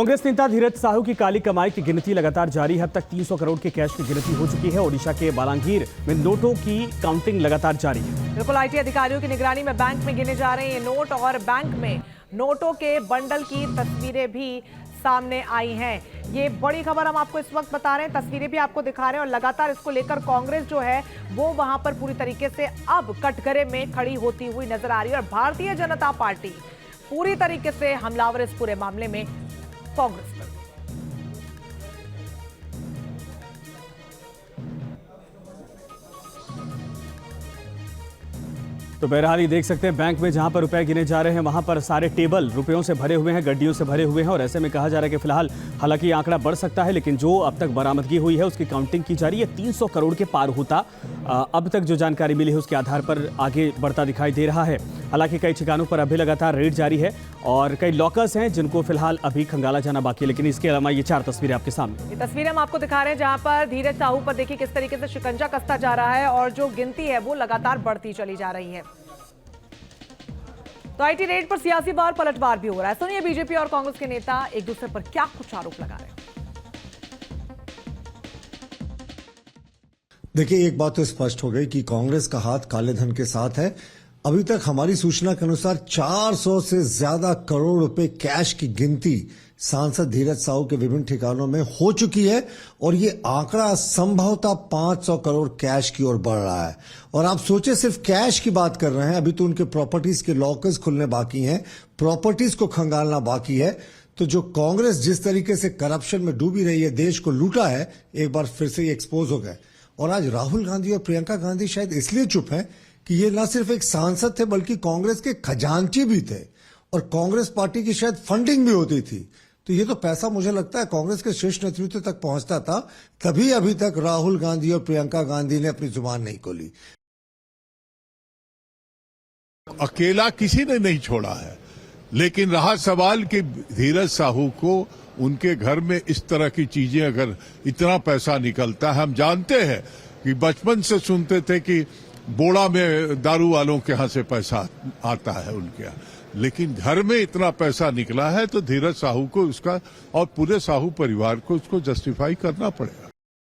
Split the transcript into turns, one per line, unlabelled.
कांग्रेस नेता धीरज साहू की काली कमाई की गिनती लगातार जारी है। अब तक 300 करोड़ के कैश की गिनती हो चुकी है। ओडिशा के बालांगीर में नोटों की काउंटिंग लगातार जारी है।
बिल्कुल, आईटी अधिकारियों की निगरानी में बैंक में गिने जा रहे हैं ये नोट और बैंक में नोटों के बंडल की तस्वीरें भी सामने आई हैं। ये बड़ी खबर हम आपको इस वक्त बता रहे हैं, तस्वीरें भी आपको दिखा रहे हैं और लगातार इसको लेकर कांग्रेस जो है वो वहां पर पूरी तरीके से अब कटघरे में खड़ी होती हुई नजर आ रही है और भारतीय जनता पार्टी पूरी तरीके से हमलावर इस पूरे मामले में कांग्रेस पर।
तो बहरहाल ये देख सकते हैं बैंक में जहां पर रुपए गिने जा रहे हैं वहां पर सारे टेबल रुपयों से भरे हुए हैं, गड्डियों से भरे हुए हैं और ऐसे में कहा जा रहा है कि फिलहाल हालांकि ये आंकड़ा बढ़ सकता है, लेकिन जो अब तक बरामदगी हुई है उसकी काउंटिंग की जा रही है। 300 करोड़ के पार होता अब तक जो जानकारी मिली है उसके आधार पर आगे बढ़ता दिखाई दे रहा है। हालांकि कई ठिकानों पर अभी लगातार रेड जारी है और कई लॉकर्स हैं जिनको फिलहाल अभी खंगाला जाना बाकी है। लेकिन इसके अलावा ये 4 तस्वीरें आपके सामने,
ये तस्वीरें हम आपको दिखा रहे हैं जहां पर धीरज साहू पर देखिए किस तरीके से शिकंजा कसता जा रहा है और जो गिनती है वो लगातार बढ़ती चली जा रही है। तो आईटी रेड पर सियासी बार पलटवार भी हो रहा है। सुनिए बीजेपी और कांग्रेस के नेता एक दूसरे पर क्या कुछ आरोप लगा रहे हैं।
देखिए, एक बात तो स्पष्ट हो गई कि कांग्रेस का हाथ काले धन के साथ है। अभी तक हमारी सूचना के अनुसार 400 से ज्यादा करोड़ रुपए कैश की गिनती सांसद धीरज साहू के विभिन्न ठिकानों में हो चुकी है और ये आंकड़ा संभवतः 500 करोड़ कैश की ओर बढ़ रहा है। और आप सोचे सिर्फ कैश की बात कर रहे हैं, अभी तो उनके प्रॉपर्टीज के लॉकर्स खुलने बाकी हैं, प्रॉपर्टीज को खंगालना बाकी है। तो जो कांग्रेस जिस तरीके से करप्शन में डूबी रही है, देश को लूटा है, एक बार फिर से एक्सपोज हो गए। और आज राहुल गांधी और प्रियंका गांधी शायद इसलिए चुप हैं कि ये न सिर्फ एक सांसद थे बल्कि कांग्रेस के खजांची भी थे और कांग्रेस पार्टी की शायद फंडिंग भी होती थी। तो ये तो पैसा मुझे लगता है कांग्रेस के शीर्ष नेतृत्व तक पहुंचता था, तभी अभी तक राहुल गांधी और प्रियंका गांधी ने अपनी जुबान नहीं खोली।
अकेला किसी ने नहीं छोड़ा है, लेकिन रहा सवाल कि धीरज साहू को उनके घर में इस तरह की चीजें, अगर इतना पैसा निकलता है, हम जानते हैं कि बचपन से सुनते थे कि बोड़ा में दारू वालों के यहां से पैसा आता है उनके यहाँ, लेकिन घर में इतना पैसा निकला है तो धीरज साहू को उसका और पूरे साहू परिवार को उसको जस्टिफाई करना पड़ेगा।